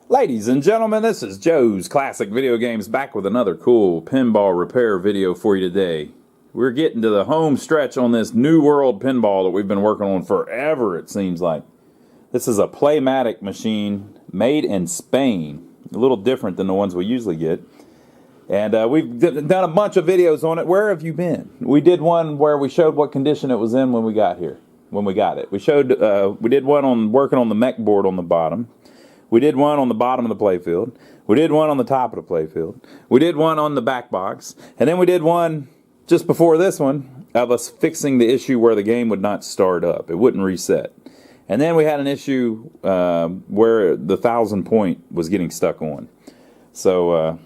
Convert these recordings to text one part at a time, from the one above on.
Ladies and gentlemen, this is Joe's Classic Video Games back with another cool pinball repair video for you today. We're getting to the home stretch on this New World pinball that we've been working on forever, it seems like. This is a Playmatic machine made in Spain. A little different than the ones we usually get. And we've done a bunch of videos on it. Where have you been? We did one where we showed what condition it was in when we got here. When we got it. We did one on working on the mech board on the bottom. We did one on the bottom of the playfield. We did one on the top of the playfield. We did one on the back box. And then we did one just before this one of us fixing the issue where the game would not start up. It wouldn't reset. And then we had an issue where the 1,000 point was getting stuck on. So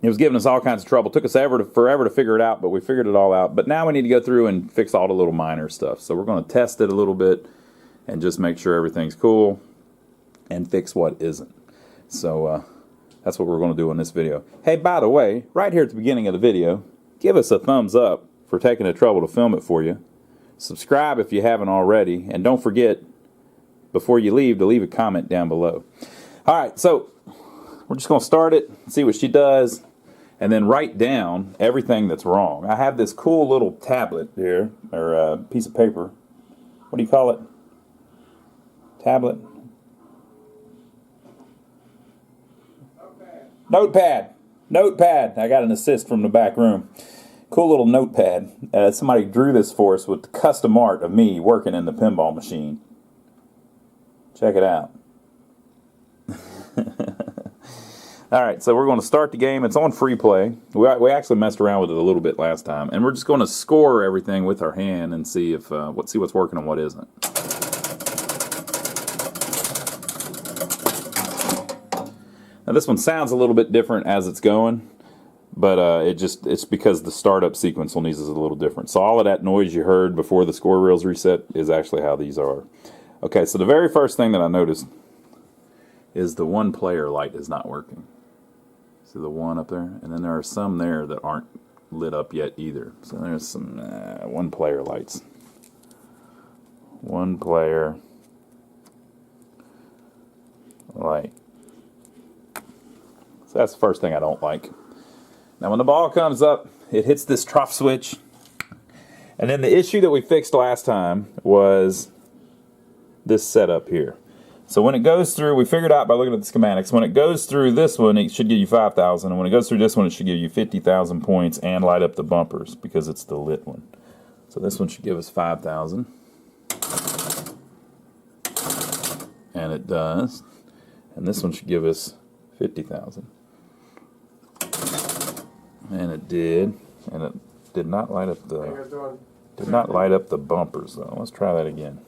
it was giving us all kinds of trouble. It took us forever to figure it out, but we figured it all out. But now we need to go through and fix all the little minor stuff. So we're going to test it a little bit and just make sure everything's cool and fix what isn't. So that's what we're going to do in this video. Hey, by the way, right here at the beginning of the video, give us a thumbs up for taking the trouble to film it for you. Subscribe if you haven't already, and don't forget, before you leave, to leave a comment down below. All right, so we're just going to start it, see what she does, and then write down everything that's wrong. I have this cool little tablet here, or piece of paper. What do you call it? Tablet? Notepad. Notepad. I got an assist from the back room. Cool little notepad. Somebody drew this for us with custom art of me working in the pinball machine. Check it out. Alright, so we're going to start the game. It's on free play. We actually messed around with it a little bit last time. And we're just going to score everything with our hand and see if see what's working and what isn't. Now this one sounds a little bit different as it's going, but it's because the startup sequence on these is a little different. So all of that noise you heard before the score reels reset is actually how these are. Okay, so the very first thing that I noticed is the one player light is not working. See the one up there? And then there are some there that aren't lit up yet either. So there's some one player lights. One player light. So that's the first thing I don't like. Now when the ball comes up, it hits this trough switch. And then the issue that we fixed last time was this setup here. So when it goes through, we figured out by looking at the schematics, when it goes through this one, it should give you 5,000. And when it goes through this one, it should give you 50,000 points and light up the bumpers because it's the lit one. So this one should give us 5,000. And it does. And this one should give us 50,000. And it did, and it did not light up the bumpers though. Let's try that again.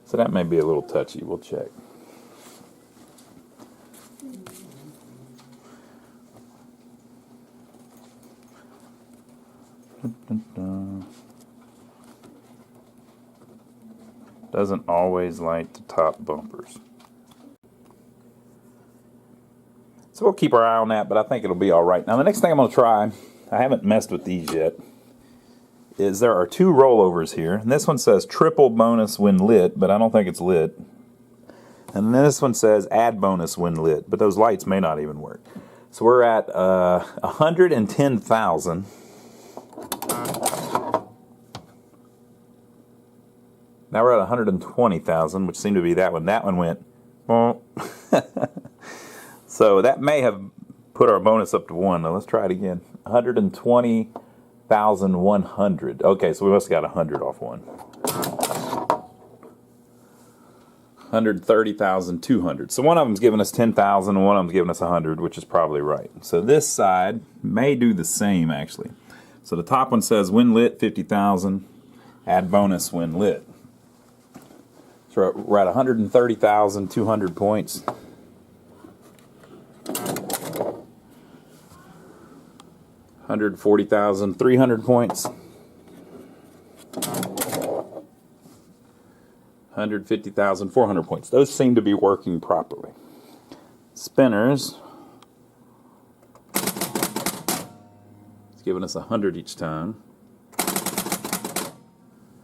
So that may be a little touchy. We'll check. Doesn't always light the top bumpers. So we'll keep our eye on that, but I think it'll be all right. Now the next thing I'm going to try, I haven't messed with these yet, is there are two rollovers here. And this one says triple bonus when lit, but I don't think it's lit. And then this one says add bonus when lit, but those lights may not even work. So we're at 110,000. Now we're at 120,000, which seemed to be that one. That one went, so that may have put our bonus up to 1. Now let's try it again. 120,100. Okay, so we must have got 100 off one. 130,200. So one of them's giving us 10,000 and one of them's giving us 100, which is probably right. So this side may do the same actually. So the top one says when lit 50,000, add bonus when lit. So we're at 130,200 points. 140,300 points. 150,400 points. Those seem to be working properly. Spinners. It's giving us 100 each time.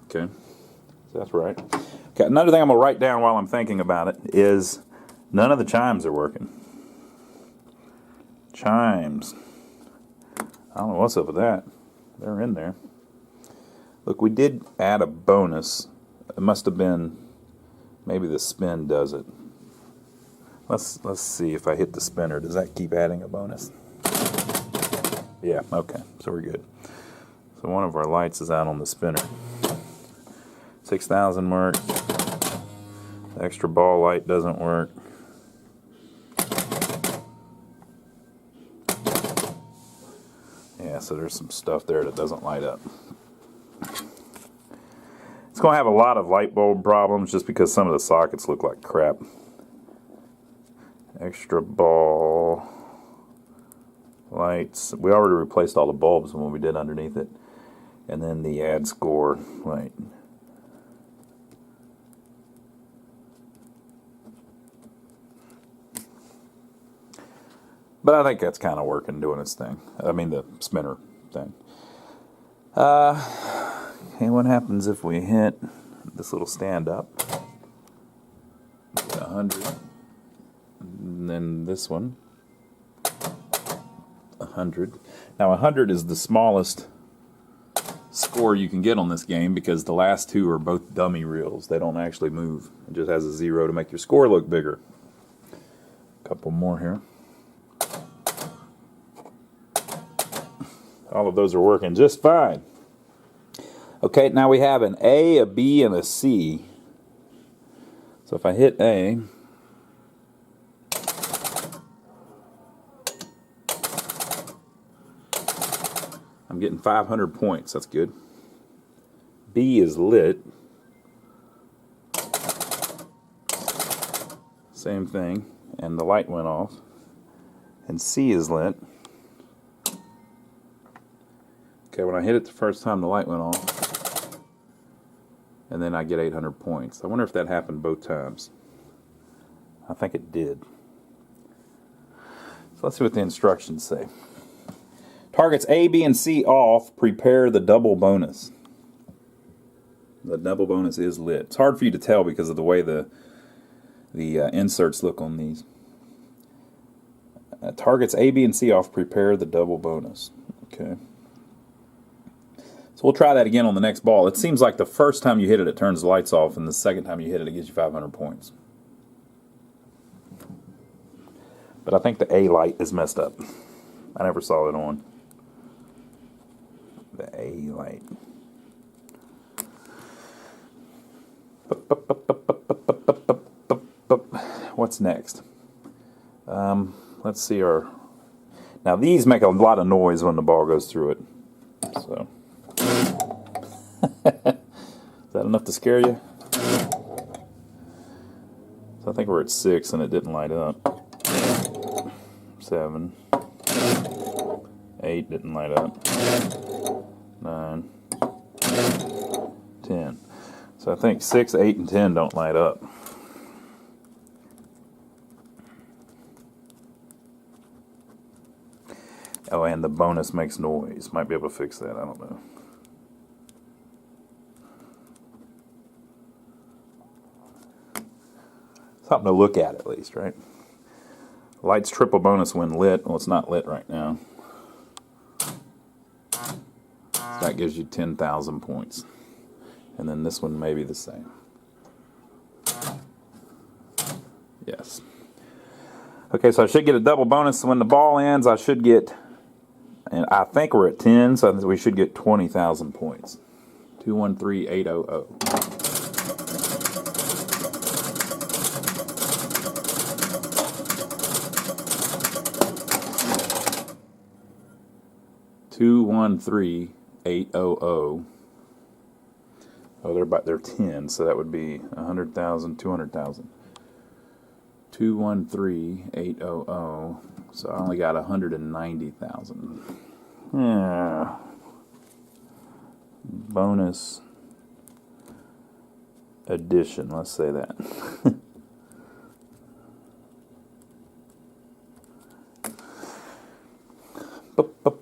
Okay, so that's right. Okay, another thing I'm going to write down while I'm thinking about it is none of the chimes are working. Chimes. I don't know what's up with that. They're in there. Look, we did add a bonus. It must have been, maybe the spin does it. Let's see if I hit the spinner. Does that keep adding a bonus? Yeah, okay, so we're good. So one of our lights is out on the spinner. 6,000 works. The extra ball light doesn't work. Yeah, so there's some stuff there that doesn't light up. It's going to have a lot of light bulb problems just because some of the sockets look like crap. Extra ball lights. We already replaced all the bulbs when we did underneath it. And then the add score light. But I think that's kind of working, doing its thing. I mean, the spinner thing. Okay, what happens if we hit this little stand up? 100. And then this one. 100. Now, 100 is the smallest score you can get on this game because the last two are both dummy reels. They don't actually move. It just has a 0 to make your score look bigger. A couple more here. All of those are working just fine. Okay, now we have an A, a B, and a C. So if I hit A, I'm getting 500 points. That's good. B is lit. Same thing. And the light went off. And C is lit. Okay, when I hit it the first time, the light went off. And then I get 800 points. I wonder if that happened both times. I think it did. So let's see what the instructions say. Targets A, B, and C off. Prepare the double bonus. The double bonus is lit. It's hard for you to tell because of the way the inserts look on these. Targets A, B, and C off. Prepare the double bonus. Okay. So we'll try that again on the next ball. It seems like the first time you hit it, it turns the lights off, and the second time you hit it, it gives you 500 points. But I think the A light is messed up. I never saw it on. The A light. What's next? Let's see our... Now these make a lot of noise when the ball goes through it. So... Is that enough to scare you? So I think we're at 6 and it didn't light up. 7. 8 didn't light up. 9. 10. So I think 6, 8, and 10 don't light up. Oh, and the bonus makes noise. Might be able to fix that. I don't know. Something to look at least, right? Light's triple bonus when lit. Well, it's not lit right now. So that gives you 10,000 points. And then this one may be the same. Yes. Okay, so I should get a double bonus. When the ball ends, I should get, and I think we're at 10, so we should get 20,000 points. 213800. 213800. Oh, they're 10, so that would be 100,000, 200,000. 213800. So I only got 190,000. Yeah. Bonus addition, let's say that.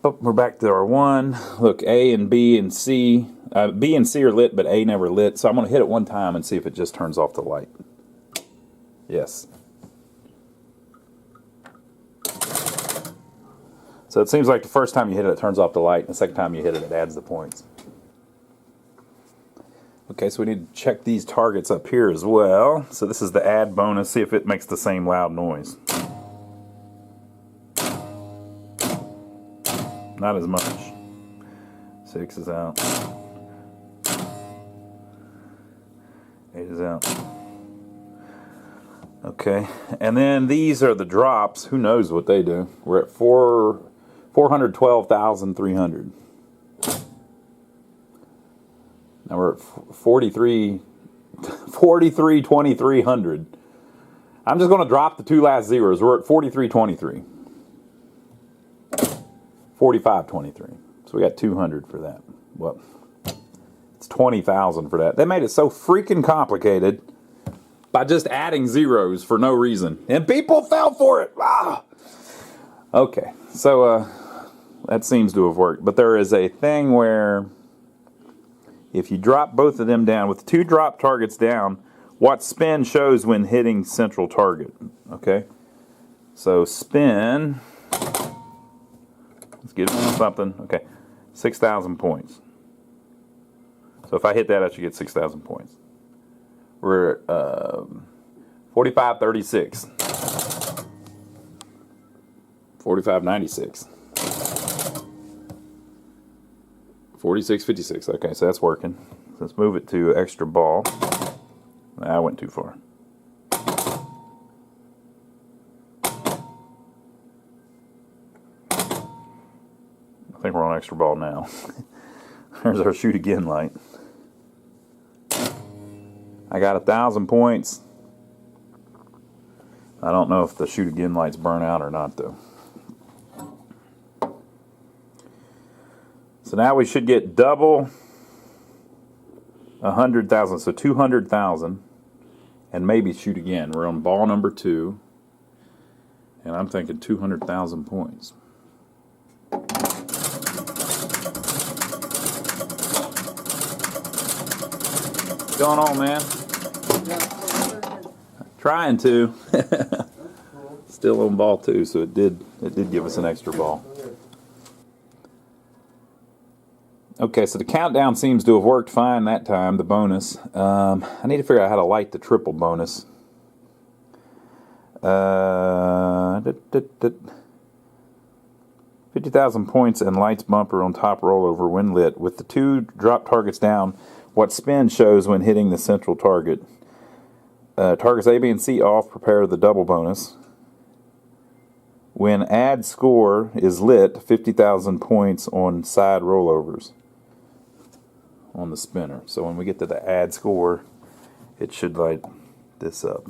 We're back to our 1. Look, A and B and C. B and C are lit, but A never lit. So I'm going to hit it one time and see if it just turns off the light. Yes. So it seems like the first time you hit it, it turns off the light. And the second time you hit it, it adds the points. Okay, so we need to check these targets up here as well. So this is the add bonus. See if it makes the same loud noise. Not as much. 6 is out. 8 is out. Okay, and then these are the drops. Who knows what they do? We're at 412,300. Now we're at 23,2300. I'm just going to drop the two last zeros. We're at 4323. 4523. So we got 200 for that. Well, it's 20,000 for that. They made it so freaking complicated by just adding zeros for no reason. And people fell for it. Ah! Okay, so that seems to have worked. But there is a thing where if you drop both of them down, with two drop targets down, what spin shows when hitting central target. Okay? So spin, let's give it something. Okay, 6,000 points. So if I hit that, I should get 6,000 points. We're at 4536. 4596. 4656. Okay, so that's working. Let's move it to extra ball. I went too far. I think we're on extra ball now. There's our shoot again light. I got 1,000 points. I don't know if the shoot again lights burn out or not though. So now we should get double 100,000, so 200,000, and maybe shoot again. We're on ball number 2, and I'm thinking 200,000 points. What's going on, man? Trying to. Still on ball 2, so it did give us an extra ball. Okay, so the countdown seems to have worked fine that time, the bonus. I need to figure out how to light the triple bonus. 50,000 points and lights bumper on top rollover when lit. With the two drop targets down, what spin shows when hitting the central target. Targets A, B, and C off, prepare the double bonus. When add score is lit, 50,000 points on side rollovers on the spinner. So when we get to the add score, it should light this up.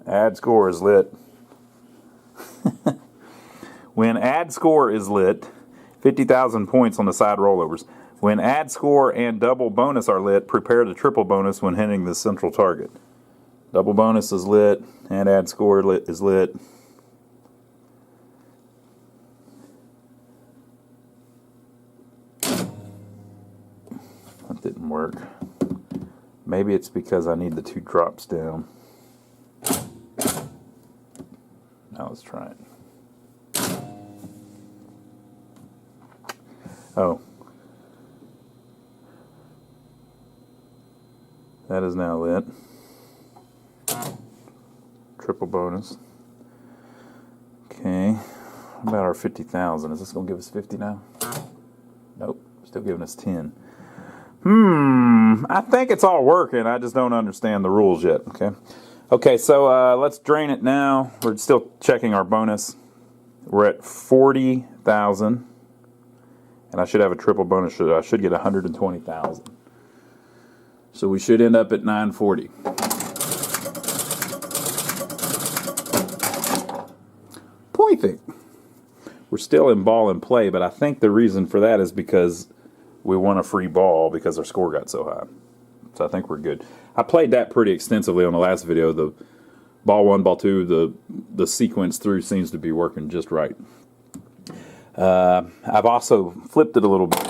Add score is lit. When add score is lit, 50,000 points on the side rollovers. When add score and double bonus are lit, prepare the triple bonus when hitting the central target. Double bonus is lit, and add score is lit. That didn't work. Maybe it's because I need the two drops down. Now let's try it. Oh. That is now lit. Triple bonus. Okay. How about our 50,000? Is this going to give us 50 now? Nope. Still giving us 10. I think it's all working. I just don't understand the rules yet. Okay, so let's drain it now. We're still checking our bonus. We're at 40,000. And I should have a triple bonus. I should get 120,000. So we should end up at 940. Perfect. We're still in ball and play, but I think the reason for that is because we won a free ball because our score got so high. So I think we're good. I played that pretty extensively on the last video. ball 1, ball 2, the sequence through seems to be working just right. I've also flipped it a little bit.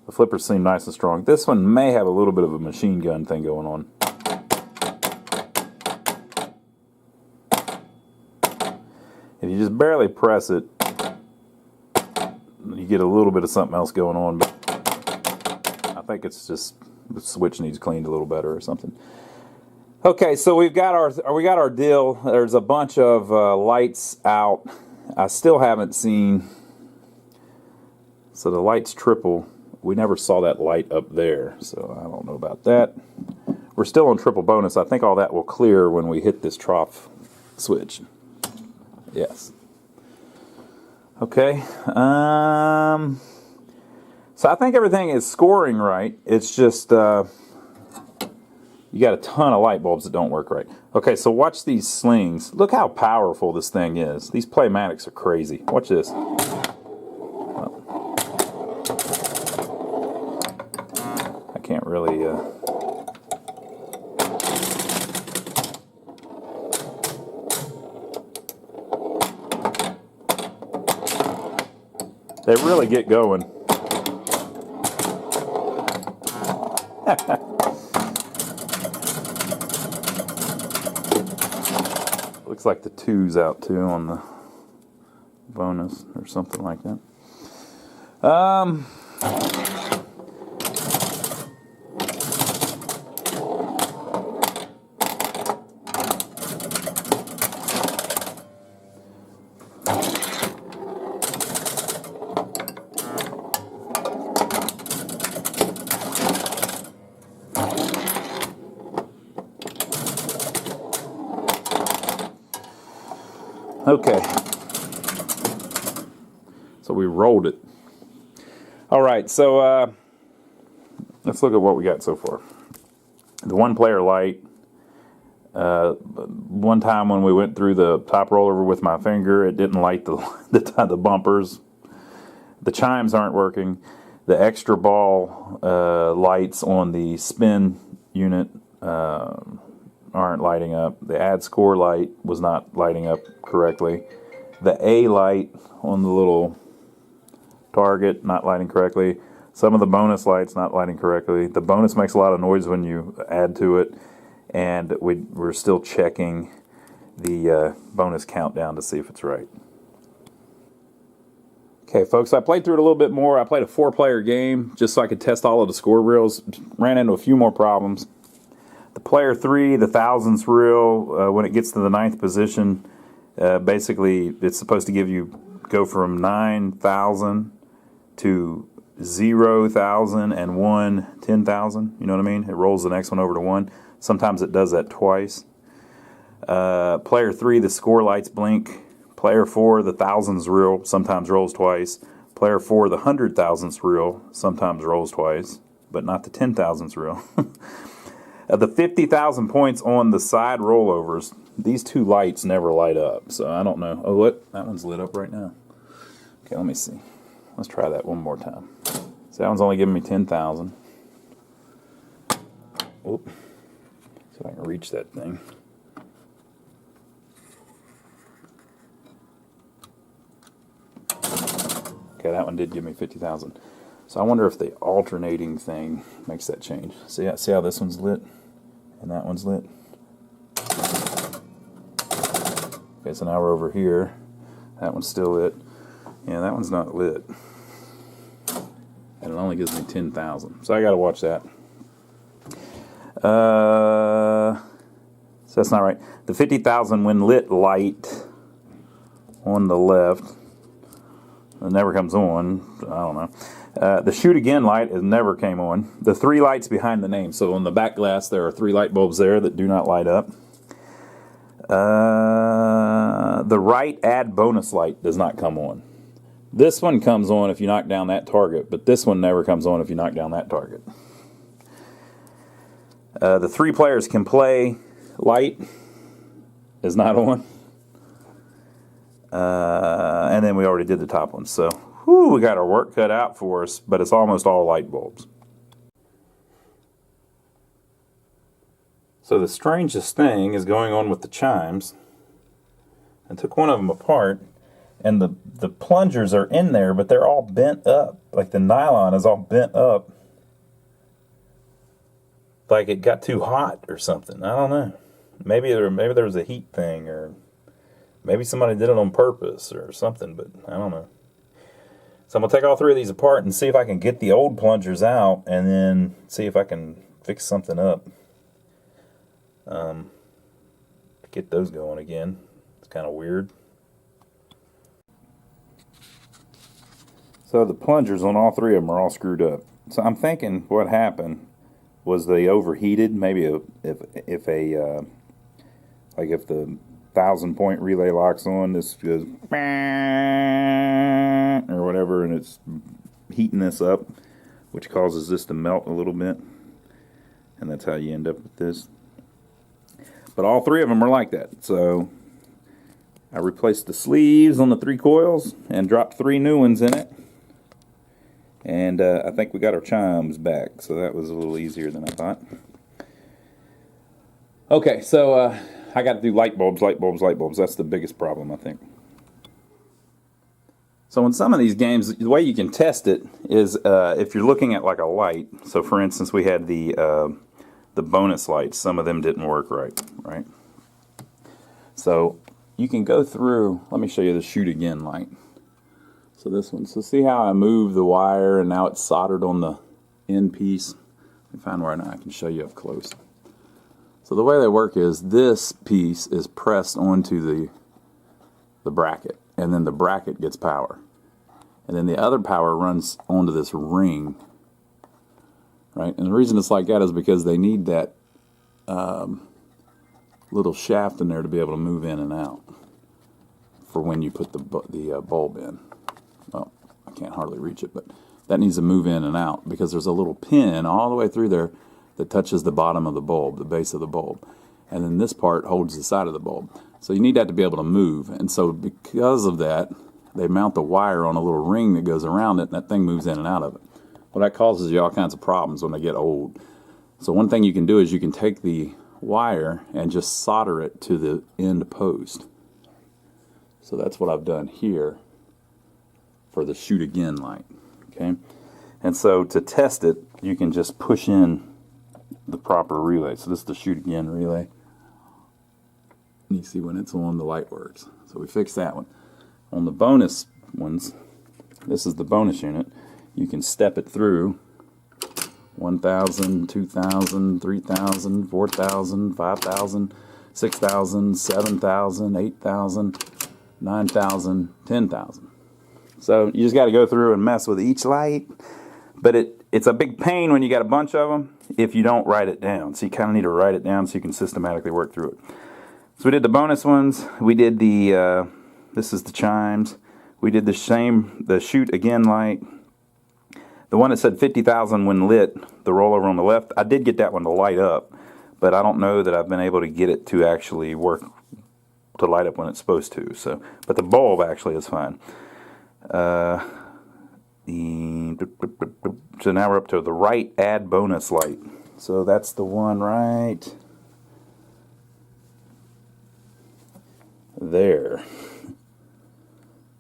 The flippers seem nice and strong. This one may have a little bit of a machine gun thing going on. If you just barely press it, you get a little bit of something else going on, but I think it's just the switch needs cleaned a little better or something. Okay, so we got our deal. There's a bunch of lights out. I still haven't seen. So the light's triple. We never saw that light up there, so I don't know about that. We're still on triple bonus. I think all that will clear when we hit this trough switch. Yes. Okay. So I think everything is scoring right. It's just you got a ton of light bulbs that don't work right. Okay, so watch these slings. Look how powerful this thing is. These Playmatics are crazy. Watch this. I can't really... They really get going. Looks like the 2's out too on the bonus or something like that. Okay, so we rolled it. All right, so let's look at what we got so far. The 1-player light. One time when we went through the top rollover with my finger, it didn't light the bumpers. The chimes aren't working. The extra ball lights on the spin unit aren't lighting up. The add score light was not lighting up correctly. The A light on the little target not lighting correctly. Some of the bonus lights not lighting correctly. The bonus makes a lot of noise when you add to it, and we're still checking the bonus countdown to see if it's right. Okay, folks, I played through it a little bit more. I played a 4-player game just so I could test all of the score reels. Ran into a few more problems. The player 3, the thousandths reel, when it gets to the 9th position, basically it's supposed to go from 9,000 to 0,000 and 1 10,000. You know what I mean? It rolls the next one over to 1. Sometimes it does that twice. Player 3, the score lights blink. Player 4, the thousandths reel, sometimes rolls twice. Player 4, the 100,000ths reel, sometimes rolls twice, but not the 10,000ths reel. The 50,000 points on the side rollovers, these 2 lights never light up, so I don't know. Oh, what? That one's lit up right now. Okay, let me see. Let's try that one more time. So that one's only giving me 10,000. Oop. See if I can reach that thing. Okay, that one did give me 50,000. So I wonder if the alternating thing makes that change. See how this one's lit and that one's lit? Okay, so now we're over here. That one's still lit. Yeah, that one's not lit. And it only gives me 10,000. So I gotta watch that. So that's not right. The 50,000 when lit light on the left, it never comes on. I don't know. The shoot again light never came on. The 3 lights behind the name. So on the back glass there are 3 light bulbs there that do not light up. The right add bonus light does not come on. This one comes on if you knock down that target, but this one never comes on if you knock down that target. The 3 players can play light is not on. And then we already did the top one. So we got our work cut out for us, but it's almost all light bulbs. So the strangest thing is going on with the chimes. I took one of them apart, and the plungers are in there, but they're all bent up. Like the nylon is all bent up. Like it got too hot or something. I don't know. Maybe there was a heat thing, or maybe somebody did it on purpose or something, but I don't know. So I'm going to take all three of these apart and see if I can get the old plungers out, and then see if I can fix something up. Get those going again. It's kind of weird. So the plungers on all three of them are all screwed up. So I'm thinking what happened was they overheated. Maybe if the 1,000-point relay locks on, this goes or whatever, and it's heating this up, which causes this to melt a little bit, and that's how you end up with this. But all three of them are like that. So I replaced the sleeves on the 3 coils and dropped 3 new ones in it. And I think we got our chimes back, so that was a little easier than I thought. Okay, so I got to do light bulbs. That's the biggest problem, I think. So in some of these games, the way you can test it is if you're looking at like a light. So for instance, we had the bonus lights. Some of them didn't work right? So you can go through, let me show you the shoot again light. So this one, so see how I moved the wire and now it's soldered on the end piece? Let me find where I can show you up close. So the way they work is this piece is pressed onto the bracket, and then the bracket gets power. And then the other power runs onto this ring. Right? And the reason it's like that is because they need that little shaft in there to be able to move in and out for when you put the bulb in. Well, I can't hardly reach it, but that needs to move in and out because there's a little pin all the way through there that touches the bottom of the bulb, the base of the bulb. And then this part holds the side of the bulb. So you need that to be able to move. And so because of that, they mount the wire on a little ring that goes around it, and that thing moves in and out of it. Well, that causes you all kinds of problems when they get old. So one thing you can do is you can take the wire and just solder it to the end post. So that's what I've done here for the shoot again light. Okay, and so to test it, you can just push in the proper relay. So this is the shoot again relay. And you see when it's on, the light works. So we fixed that one. On the bonus ones, this is the bonus unit. You can step it through 1,000, 2,000, 3,000, 4,000, 5,000, 6,000, 7,000, 8,000, 9,000, 10,000. So you just got to go through and mess with each light. But it's a big pain when you got a bunch of them if you don't write it down. So you kind of need to write it down so you can systematically work through it. So we did the bonus ones. We did the, this is the chimes. We did the shoot again light. The one that said 50,000 when lit, the rollover on the left, I did get that one to light up, but I don't know that I've been able to get it to actually work to light up when it's supposed to. So, but the bulb actually is fine. So now we're up to the right add bonus light. So that's the one right there.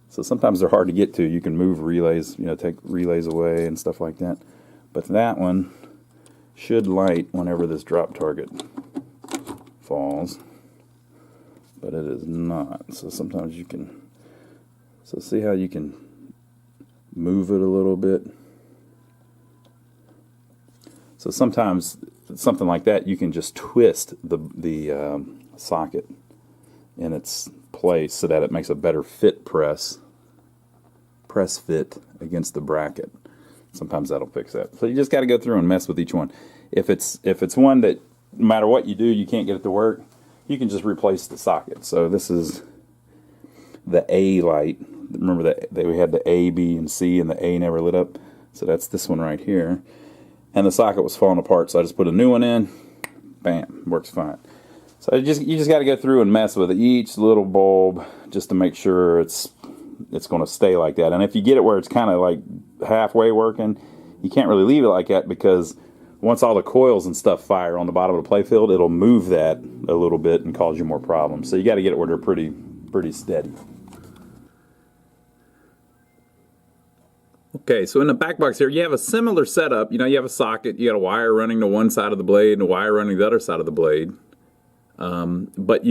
So sometimes they're hard to get to. You can move relays, take relays away and stuff like that. But that one should light whenever this drop target falls. But it is not. So sometimes you can, so see how you can move it a little bit. So sometimes something like that, you can just twist the socket in its place so that it makes a better press fit against the bracket. Sometimes that'll fix that. So you just got to go through and mess with each one. If it's one that no matter what you do you can't get it to work, you can just replace the socket. So this is the A light. Remember that we had the A, B, and C, and the A never lit up. So that's this one right here. And the socket was falling apart, so I just put a new one in. Bam, works fine. So you just got to go through and mess with each little bulb just to make sure it's going to stay like that. And if you get it where it's kind of like halfway working, you can't really leave it like that because once all the coils and stuff fire on the bottom of the playfield, it'll move that a little bit and cause you more problems. So you got to get it where they're pretty steady. Okay, so in the back box here, you have a similar setup. You know, you have a socket, you got a wire running to one side of the blade and a wire running to the other side of the blade. But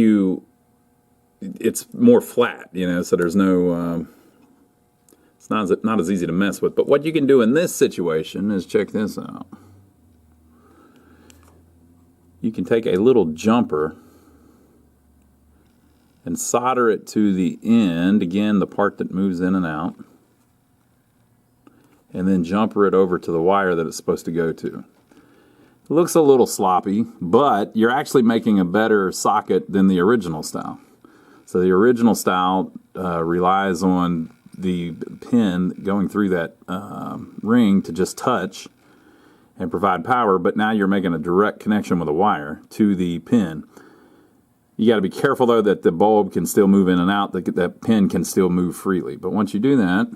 it's more flat, you know, so there's no, it's not as easy to mess with. But what you can do in this situation is, check this out. You can take a little jumper and solder it to the end, again, the part that moves in and out, and then jumper it over to the wire that it's supposed to go to. It looks a little sloppy, but you're actually making a better socket than the original style. So the original style relies on the pin going through that ring to just touch and provide power, but now you're making a direct connection with a wire to the pin. You got to be careful though that the bulb can still move in and out, that pin can still move freely. But once you do that,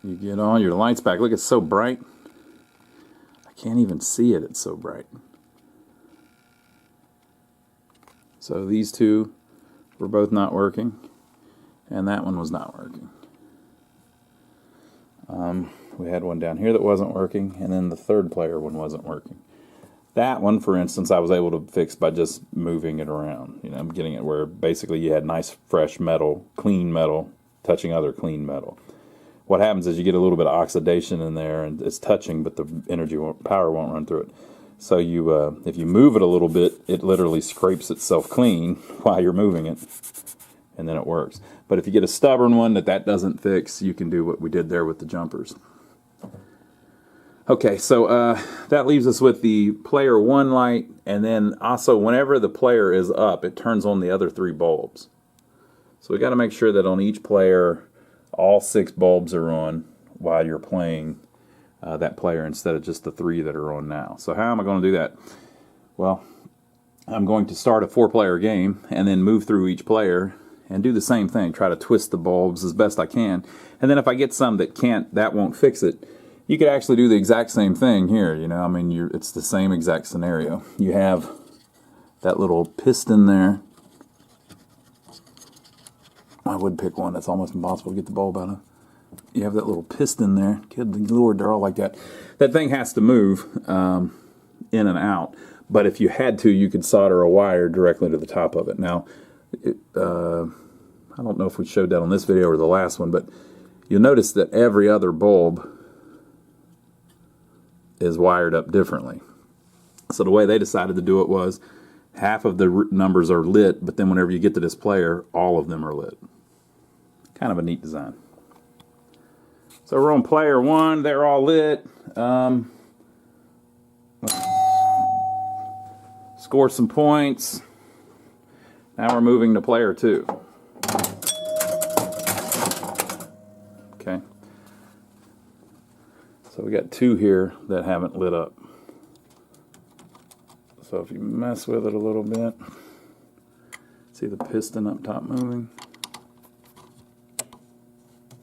you get all your lights back. Look, it's so bright. I can't even see it, it's so bright. So these two were both not working, and that one was not working. We had one down here that wasn't working, and then the third player one wasn't working. That one, for instance, I was able to fix by just moving it around. You know, I'm getting it where basically you had nice, fresh metal, clean metal, touching other clean metal. What happens is you get a little bit of oxidation in there, and it's touching, but the power won't run through it. So if you move it a little bit, it literally scrapes itself clean while you're moving it, and then it works. But if you get a stubborn one that doesn't fix, you can do what we did there with the jumpers. Okay, so that leaves us with the player 1 light, and then also whenever the player is up, it turns on the other 3 bulbs. So we got to make sure that on each player, all 6 bulbs are on while you're playing that player instead of just the 3 that are on now. So how am I going to do that? Well, I'm going to start a 4-player game and then move through each player and do the same thing. Try to twist the bulbs as best I can. And then if I get some that won't fix it, you could actually do the exact same thing here. You know, I mean, it's the same exact scenario. You have that little piston there. I would pick one that's almost impossible to get the bulb out of. You have that little piston there. Good Lord, they're all like that. That thing has to move in and out. But if you had to, you could solder a wire directly to the top of it. Now, I don't know if we showed that on this video or the last one, but you'll notice that every other bulb is wired up differently. So the way they decided to do it was half of the numbers are lit, but then whenever you get to this player, all of them are lit. Kind of a neat design. So we're on player 1, they're all lit. Score some points. Now we're moving to player 2. Okay. So we got 2 here that haven't lit up. So if you mess with it a little bit, see the piston up top moving?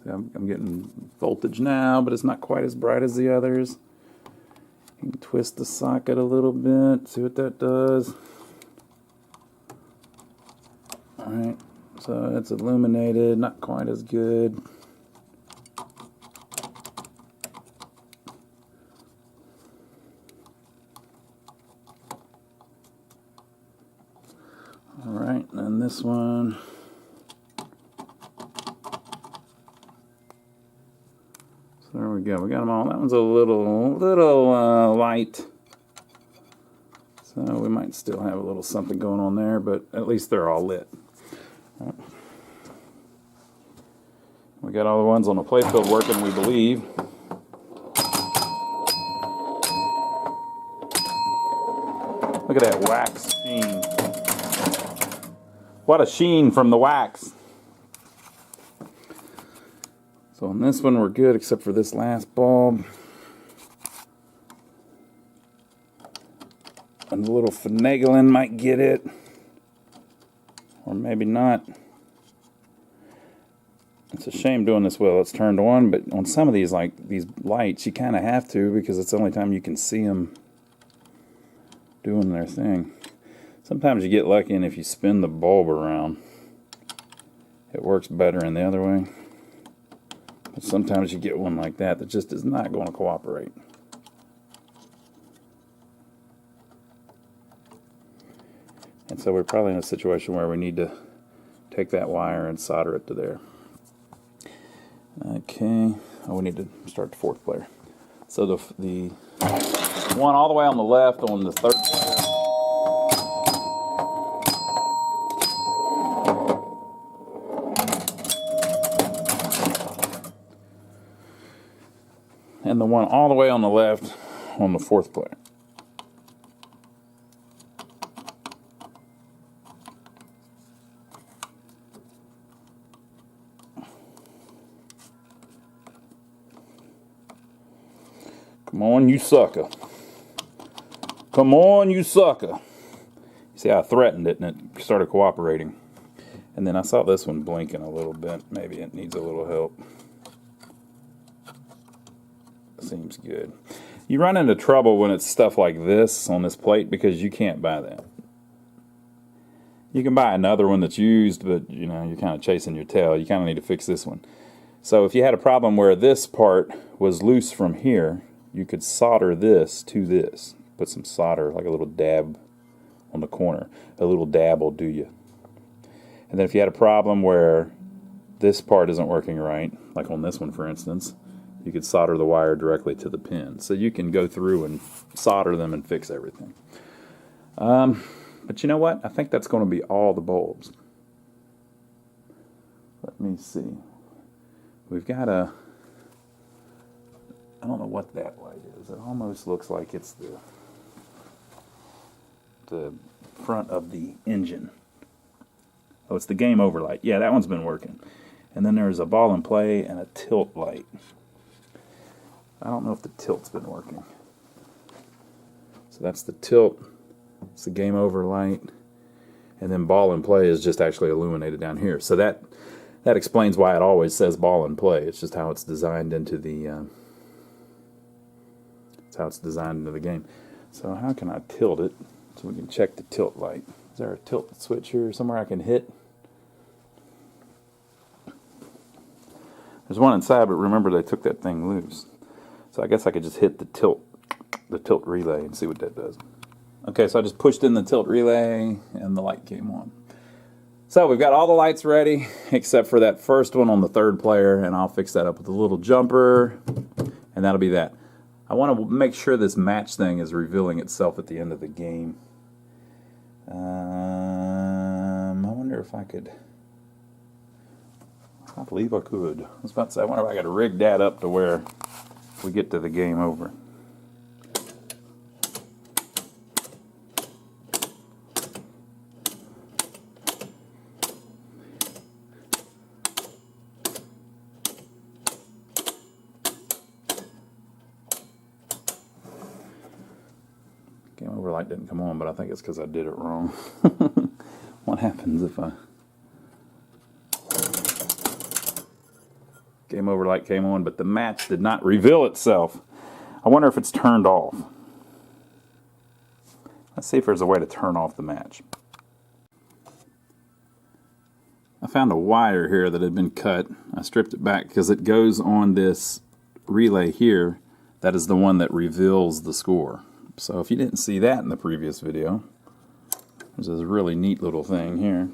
See, I'm getting voltage now, but it's not quite as bright as the others. You can twist the socket a little bit, see what that does. Alright, so it's illuminated, not quite as good. Alright, and this one. So there we go, we got them all. That one's a little light. So we might still have a little something going on there, but at least they're all lit. Right. We got all the ones on the playfield working, we believe. Look at that wax sheen. What a sheen from the wax. So on this one we're good except for this last bulb. And a little finagling might get it. Or maybe not. It's a shame doing this while it's turned on, but on some of these, like these lights, you kind of have to because it's the only time you can see them doing their thing. Sometimes you get lucky, and if you spin the bulb around, it works better in the other way. But sometimes you get one like that that just is not going to cooperate. And so we're probably in a situation where we need to take that wire and solder it to there. Okay, oh, we need to start the fourth player. So the one all the way on the left on the third player. And the one all the way on the left on the fourth player. Come on, you sucker. Come on, you sucker. You see how I threatened it and it started cooperating. And then I saw this one blinking a little bit. Maybe it needs a little help. Seems good. You run into trouble when it's stuff like this on this plate because you can't buy that. You can buy another one that's used, but you know, you're kind of chasing your tail. You kind of need to fix this one. So if you had a problem where this part was loose from here, you could solder this to this. Put some solder, like a little dab on the corner. A little dab will do you. And then if you had a problem where this part isn't working right, like on this one for instance, you could solder the wire directly to the pin. So you can go through and solder them and fix everything. But you know what? I think that's going to be all the bulbs. Let me see. We've got a... I don't know what that light is. It almost looks like it's the front of the engine. Oh, it's the game over light. Yeah, that one's been working. And then there's a ball and play and a tilt light. I don't know if the tilt's been working. So that's the tilt. It's the game over light. And then ball and play is just actually illuminated down here. So that explains why it always says ball and play. It's just how it's designed into the... That's how it's designed into the game. So how can I tilt it so we can check the tilt light? Is there a tilt switch here somewhere I can hit? There's one inside, but remember they took that thing loose. So I guess I could just hit the tilt relay and see what that does. Okay, so I just pushed in the tilt relay and the light came on. So we've got all the lights ready except for that first one on the third player, and I'll fix that up with a little jumper, and that'll be that. I want to make sure this match thing is revealing itself at the end of the game. I wonder if I could... I believe I could. I was about to say, I wonder if I could rig that up to where we get to the game over. Game over light didn't come on, but I think it's because I did it wrong. What happens if I... Game over light came on, but the match did not reveal itself. I wonder if it's turned off. Let's see if there's a way to turn off the match. I found a wire here that had been cut. I stripped it back because it goes on this relay here. That is the one that reveals the score. So if you didn't see that in the previous video, there's this really neat little thing here.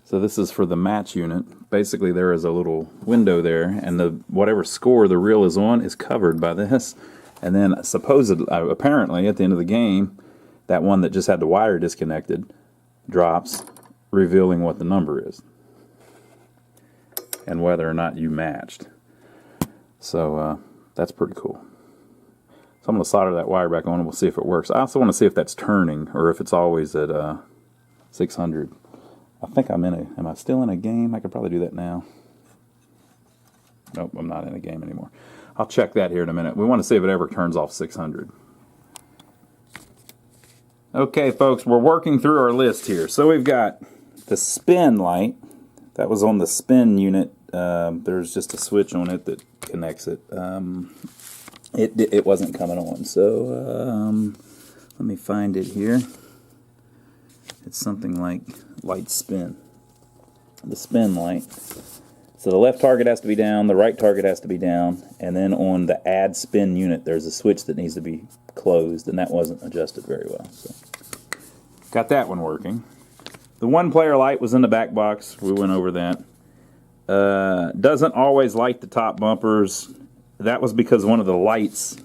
So this is for the match unit. Basically there is a little window there, and whatever score the reel is on is covered by this. And then supposedly, apparently at the end of the game, that one that just had the wire disconnected drops, revealing what the number is and whether or not you matched. So that's pretty cool. So I'm going to solder that wire back on and we'll see if it works. I also want to see if that's turning or if it's always at 600. I think am I still in a game? I could probably do that now. Nope, I'm not in a game anymore. I'll check that here in a minute. We want to see if it ever turns off 600. Okay, folks, we're working through our list here. So we've got the spin light. That was on the spin unit. There's just a switch on it that connects it. It wasn't coming on, so let me find it here. It's something like light spin. The spin light. So the left target has to be down, the right target has to be down, and then on the add spin unit there's a switch that needs to be closed, and that wasn't adjusted very well. So got that one working. The one player light was in the back box. We went over that. Doesn't always light the top bumpers. That was because one of the lights,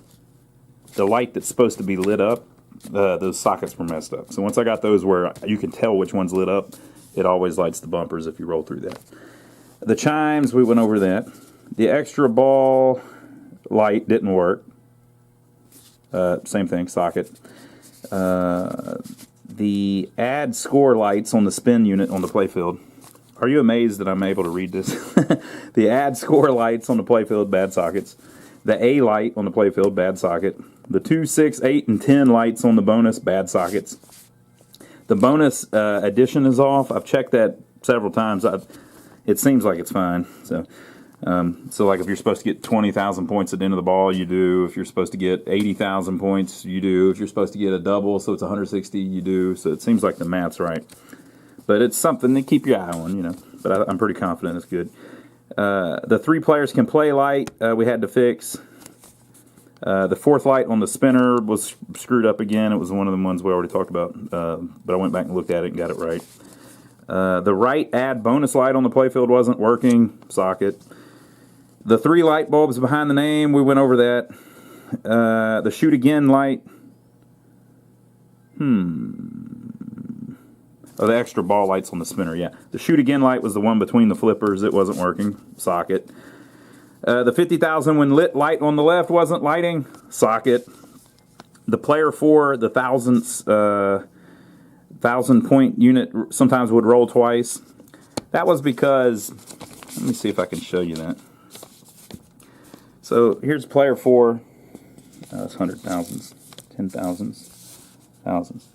the light that's supposed to be lit up, those sockets were messed up. So once I got those where you can tell which one's lit up, it always lights the bumpers if you roll through that. The chimes, we went over that. The extra ball light didn't work. Same thing, socket. The add score lights on the spin unit on the playfield. Are you amazed that I'm able to read this? The add score lights on the playfield, bad sockets. The A light on the playfield, bad socket. The 2, 6, 8, and 10 lights on the bonus, bad sockets. The bonus addition is off. I've checked that several times. It seems like it's fine. So like if you're supposed to get 20,000 points at the end of the ball, you do. If you're supposed to get 80,000 points, you do. If you're supposed to get a double, so it's 160, you do. So it seems like the math's right. But it's something to keep your eye on, you know. But I'm pretty confident it's good. The 3 players can play light, we had to fix. The 4th light on the spinner was screwed up again. It was one of the ones we already talked about. But I went back and looked at it and got it right. The right add bonus light on the playfield wasn't working. Socket. The 3 light bulbs behind the name, we went over that. The shoot again light. Oh, the extra ball lights on the spinner, yeah. The shoot again light was the one between the flippers. It wasn't working. Socket. The 50,000 when lit light on the left wasn't lighting. Socket. The player 4, the 1,000 point unit sometimes would roll twice. That was because, let me see if I can show you that. So here's player 4. That's 100,000s, 10,000s, thousands.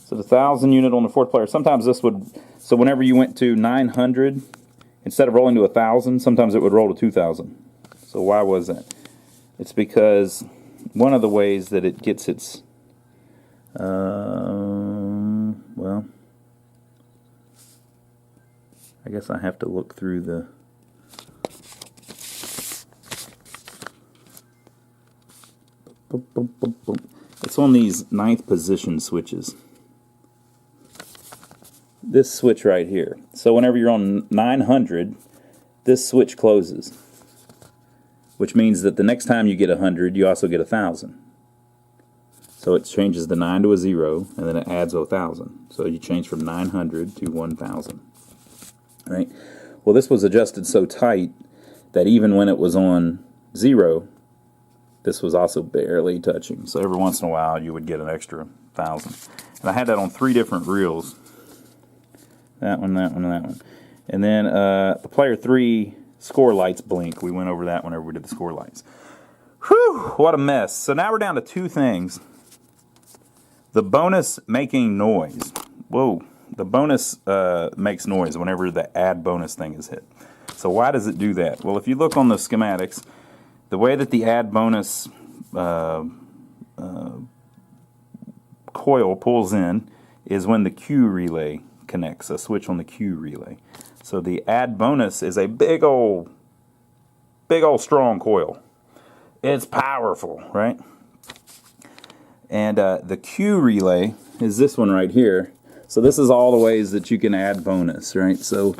So the 1,000 unit on the 4th player. Sometimes this would, so whenever you went to 900, instead of rolling to 1,000, sometimes it would roll to 2,000. So why was that? It's because one of the ways that it gets its, well, I guess I have to look through the, it's on these 9th position switches. This switch right here. So whenever you're on 900, this switch closes, which means that the next time you get 100, you also get 1,000. So it changes the 9 to a 0, and then it adds 1,000. So you change from 900 to 1,000. Right? Well, this was adjusted so tight that even when it was on 0, this was also barely touching. So every once in a while, you would get an extra 1,000. And I had that on 3 different reels. That one, that one, and that one. And then the player 3 score lights blink. We went over that whenever we did the score lights. Whew, what a mess. So now we're down to 2 things. The bonus making noise. Whoa. The bonus makes noise whenever the add bonus thing is hit. So why does it do that? Well, if you look on the schematics, the way that the add bonus coil pulls in is when the Q relay connects, a switch on the Q relay. So the add bonus is a big old strong coil. It's powerful, right? And the Q relay is this one right here. So this is all the ways that you can add bonus, right? So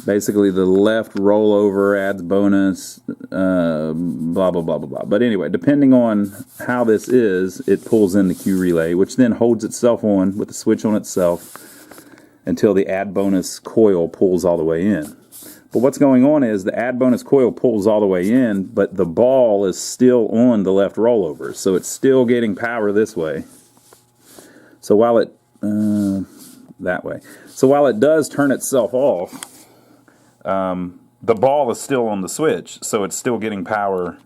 basically the left rollover adds bonus, blah, blah, blah, blah, blah. But anyway, depending on how this is, it pulls in the Q relay, which then holds itself on with the switch on itself until the add bonus coil pulls all the way in. But what's going on is the add bonus coil pulls all the way in, but the ball is still on the left rollover. So it's still getting power this way. So while it, that way. So while it does turn itself off, the ball is still on the switch, so it's still getting power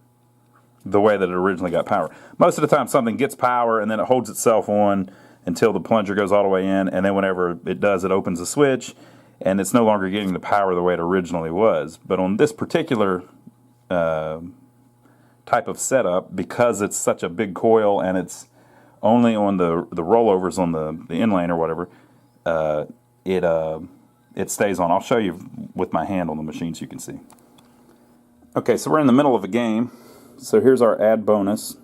the way that it originally got power. Most of the time something gets power and then it holds itself on until the plunger goes all the way in, and then whenever it does, it opens the switch, and it's no longer getting the power the way it originally was. But on this particular type of setup, because it's such a big coil and it's only on the rollovers on the in lane or whatever, it stays on. I'll show you with my hand on the machine so you can see. Okay, so we're in the middle of a game. So here's our add bonus.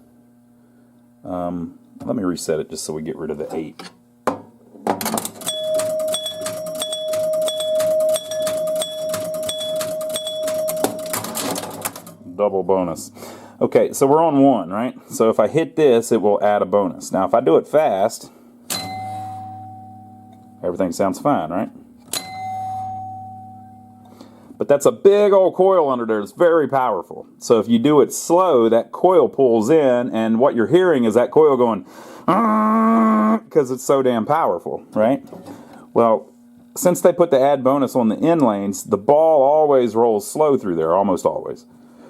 Let me reset it just so we get rid of the 8. Double bonus. Okay, so we're on 1, right? So if I hit this, it will add a bonus. Now if I do it fast, everything sounds fine, right? But that's a big old coil under there. It's very powerful. So if you do it slow, that coil pulls in, and what you're hearing is that coil going, because it's so damn powerful, right? Well, since they put the add bonus on the in lanes, the ball always rolls slow through there, almost always.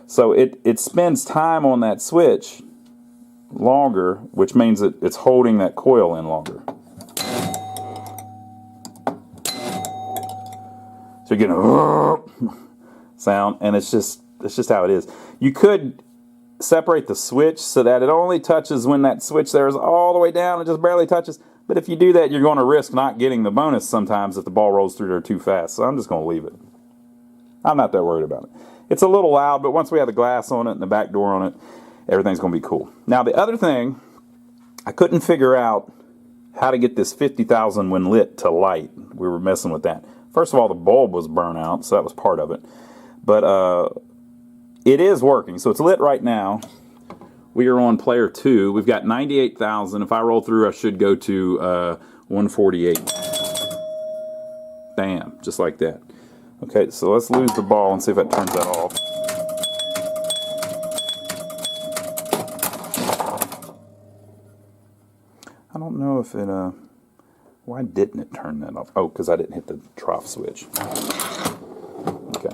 So it spends time on that switch longer, which means that it's holding that coil in longer. So you're getting a sound, and it's just how it is. You could separate the switch so that it only touches when that switch there is all the way down. It just barely touches. But if you do that, you're going to risk not getting the bonus sometimes if the ball rolls through there too fast. So I'm just going to leave it. I'm not that worried about it. It's a little loud, but once we have the glass on it and the back door on it, everything's going to be cool. Now, the other thing, I couldn't figure out how to get this 50,000 when lit to light. We were messing with that. First of all, the bulb was burnt out, so that was part of it. But it is working. So it's lit right now. We are on player 2. We've got 98,000. If I roll through, I should go to 148. Bam, just like that. Okay, so let's lose the ball and see if that turns that off. I don't know if it, why didn't it turn that off? Oh, because I didn't hit the trough switch. Okay.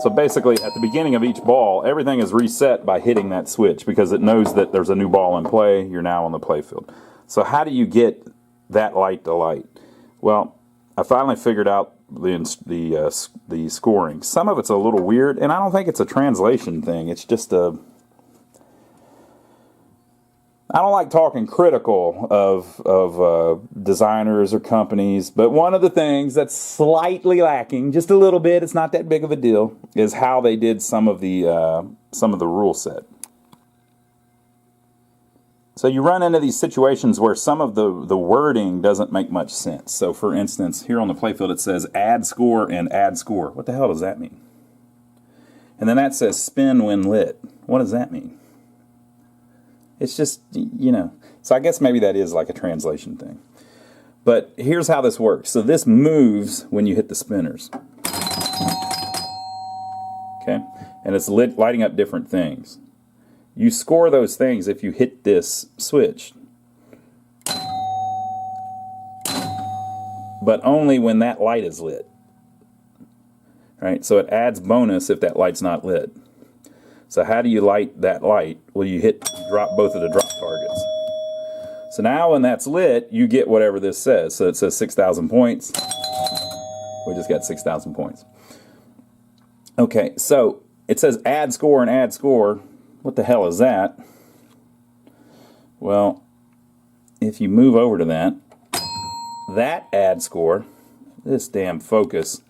So basically, at the beginning of each ball, everything is reset by hitting that switch because it knows that there's a new ball in play. You're now on the play field. So how do you get that light to light? Well, I finally figured out the scoring. Some of it's a little weird, and I don't think it's a translation thing. It's just a... I don't like talking critical of designers or companies, but one of the things that's slightly lacking, just a little bit, it's not that big of a deal, is how they did some of the rule set. So you run into these situations where some of the wording doesn't make much sense. So for instance, here on the playfield it says add score and add score. What the hell does that mean? And then that says spin when lit. What does that mean? It's just, you know. So I guess maybe that is like a translation thing. But here's how this works. So this moves when you hit the spinners. Okay? And it's lighting up different things. You score those things if you hit this switch. But only when that light is lit. Right? So it adds bonus if that light's not lit. So how do you light that light? Well, you drop both of the drop targets. So now when that's lit, you get whatever this says. So it says 6,000 points. We just got 6,000 points. Okay, so it says add score and add score. What the hell is that? Well, if you move over to that add score, this damn focus,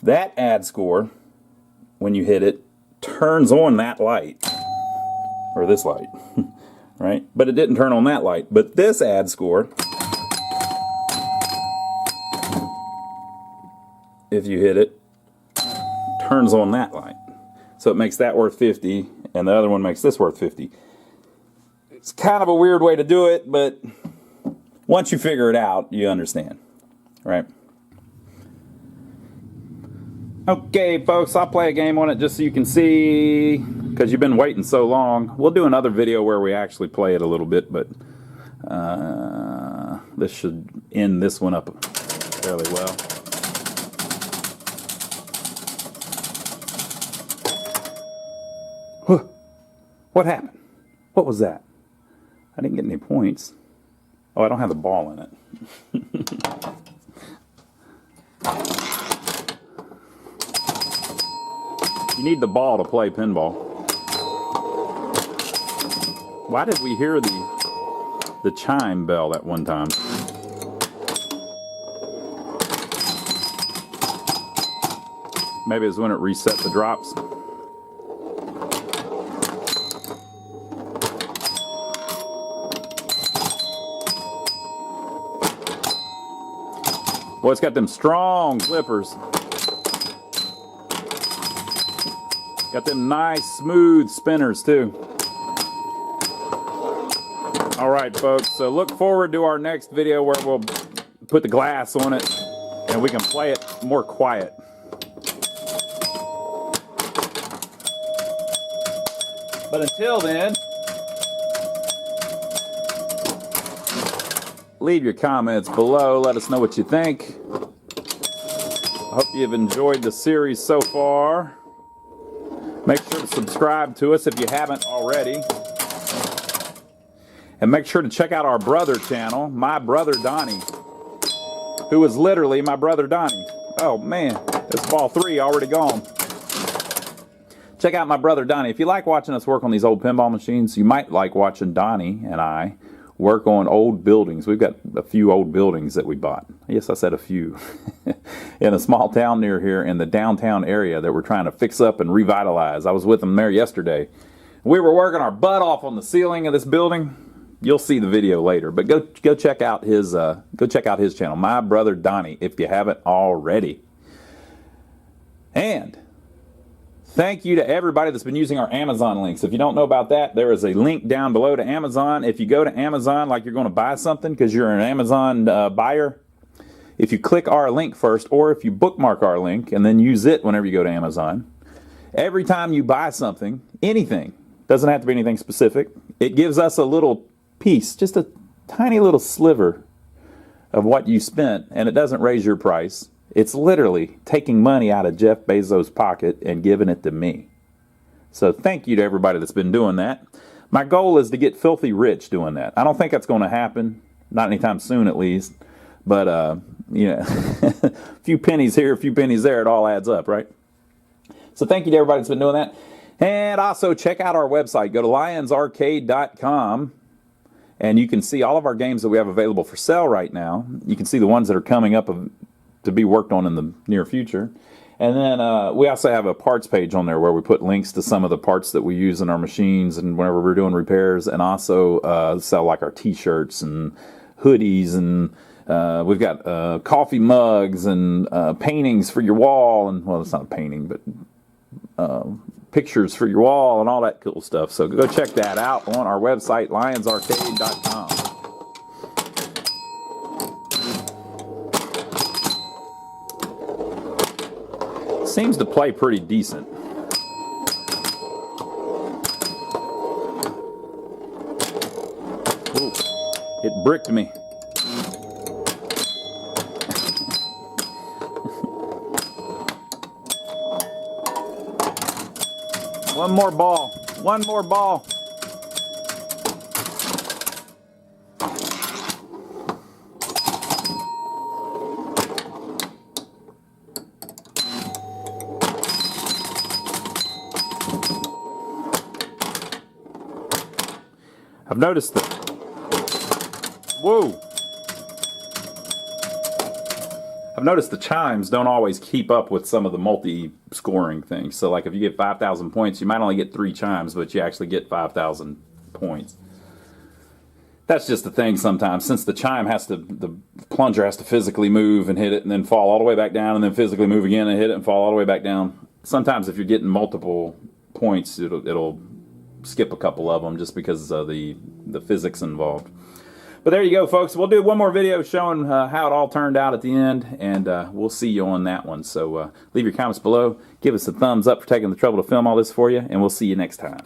that add score, when you hit it, turns on that light, or this light, right? But it didn't turn on that light. But this add score, if you hit it, turns on that light. So it makes that worth 50, and the other one makes this worth 50. It's kind of a weird way to do it, but once you figure it out, you understand, right? Okay, folks, I'll play a game on it just so you can see, because you've been waiting so long. We'll do another video where we actually play it a little bit, but this should end this one up fairly well. What happened? What was that? I didn't get any points. Oh, I don't have the ball in it. You need the ball to play pinball. Why did we hear the chime bell at one time? Maybe it's when it reset the drops. Boy, it's got them strong flippers. Got them nice, smooth spinners, too. All right, folks, so look forward to our next video where we'll put the glass on it and we can play it more quiet. But until then, leave your comments below. Let us know what you think. I hope you've enjoyed the series so far. Make sure to subscribe to us if you haven't already. And make sure to check out our brother channel, My Brother Donnie, who is literally my brother Donnie. Oh man, this ball 3 already gone. Check out My Brother Donnie. If you like watching us work on these old pinball machines, you might like watching Donnie and I work on old buildings. We've got a few old buildings that we bought. Yes, I said a few. In a small town near here in the downtown area that we're trying to fix up and revitalize. I was with them there yesterday. We were working our butt off on the ceiling of this building. You'll see the video later, but go check out his channel, My Brother Donnie, if you haven't already. And thank you to everybody that's been using our Amazon links. If you don't know about that, there is a link down below to Amazon. If you go to Amazon like you're going to buy something because you're an Amazon buyer, if you click our link first, or if you bookmark our link and then use it whenever you go to Amazon, every time you buy something, anything, doesn't have to be anything specific, it gives us a little piece, just a tiny little sliver of what you spent, and it doesn't raise your price. It's literally taking money out of Jeff Bezos' pocket and giving it to me. So thank you to everybody that's been doing that. My goal is to get filthy rich doing that. I don't think that's going to happen, not anytime soon at least, but a few pennies here, a few pennies there, it all adds up, right? So thank you to everybody that's been doing that. And also check out our website. Go to lionsarcade.com. And you can see all of our games that we have available for sale right now. You can see the ones that are coming up to be worked on in the near future. And then we also have a parts page on there where we put links to some of the parts that we use in our machines and whenever we're doing repairs. And also sell like our t-shirts and hoodies. And we've got coffee mugs and paintings for your wall. And well, it's not a painting, but pictures for your wall and all that cool stuff. So go check that out on our website, lionsarcade.com. Seems to play pretty decent. Ooh, it bricked me. One more ball. One more ball. I've noticed that. Whoa. I've noticed the chimes don't always keep up with some of the multi-scoring things. So like if you get 5,000 points, you might only get 3 chimes, but you actually get 5,000 points. That's just the thing sometimes. Since the chime the plunger has to physically move and hit it and then fall all the way back down and then physically move again and hit it and fall all the way back down. Sometimes if you're getting multiple points, it'll skip a couple of them just because of the physics involved. But there you go, folks. We'll do one more video showing how it all turned out at the end, and we'll see you on that one. So leave your comments below. Give us a thumbs up for taking the trouble to film all this for you, and we'll see you next time.